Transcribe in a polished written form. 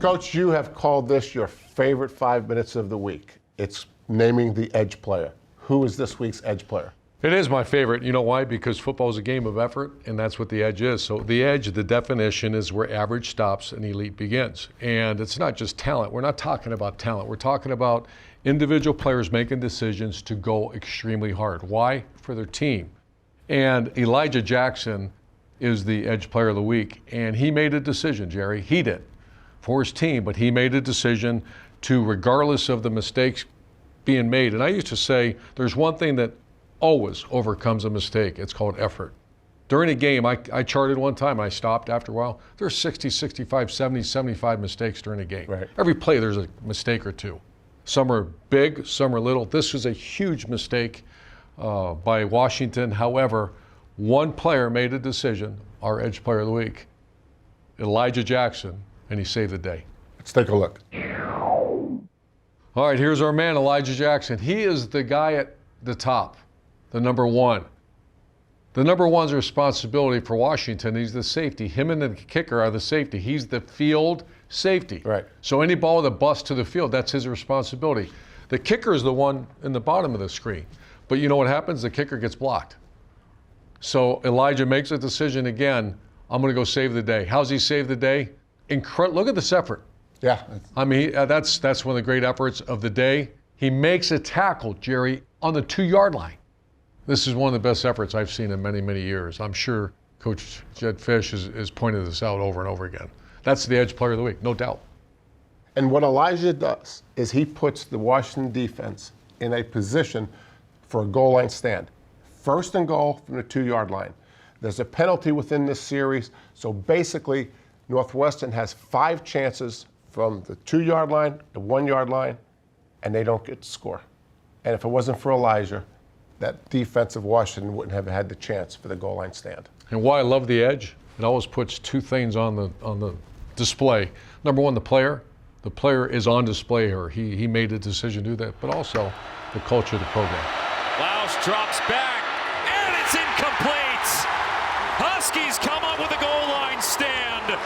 Coach, you have called this your favorite 5 minutes of the week. It's naming the edge player. Who is this week's edge player? It is my favorite. You know why? Because football is a game of effort, and that's what the edge is. So the edge, the definition is where average stops and elite begins. And it's not just talent. We're not talking about talent. We're talking about individual players making decisions to go extremely hard. Why? For their team. And Elijah Jackson is the edge player of the week. And he made a decision, Gerry. He did for his team, but he made a decision to, regardless of the mistakes being made. And I used to say there's one thing that always overcomes a mistake. It's called effort. During a game, I charted one time, I stopped after a while. There's 60, 65, 70, 75 mistakes during a game. Right. Every play, there's a mistake or two. Some are big, some are little. This was a huge mistake by Washington. However, one player made a decision, our edge player of the week, Elijah Jackson, and he saved the day. Let's take a look. All right, here's our man, Elijah Jackson. He is the guy at the top. The number one. The number one's responsibility for Washington. He's the safety. Him and the kicker are the safety. He's the field safety. Right. So any ball that busts to the field, that's his responsibility. The kicker is the one in the bottom of the screen. But you know what happens? The kicker gets blocked. So Elijah makes a decision again. I'm going to go save the day. How's he save the day? Look at this effort. Yeah. I mean, that's one of the great efforts of the day. He makes a tackle, Gerry, on the 2-yard line. This is one of the best efforts I've seen in many, many years. I'm sure Coach Jed Fish has pointed this out over and over again. That's the edge player of the week, no doubt. And what Elijah does is he puts the Washington defense in a position for a goal line stand. First and goal from the 2-yard line. There's a penalty within this series, so basically Northwestern has 5 chances from the 2-yard line, the 1-yard line, and they don't get to score. And if it wasn't for Elijah, that defensive Washington wouldn't have had the chance for the goal line stand. And why I love the edge, it always puts 2 things on the display. Number one, the player. The player is on display here. He made a decision to do that, but also the culture of the program. Laus drops back, and it's incomplete. Huskies come up with a goal line stand.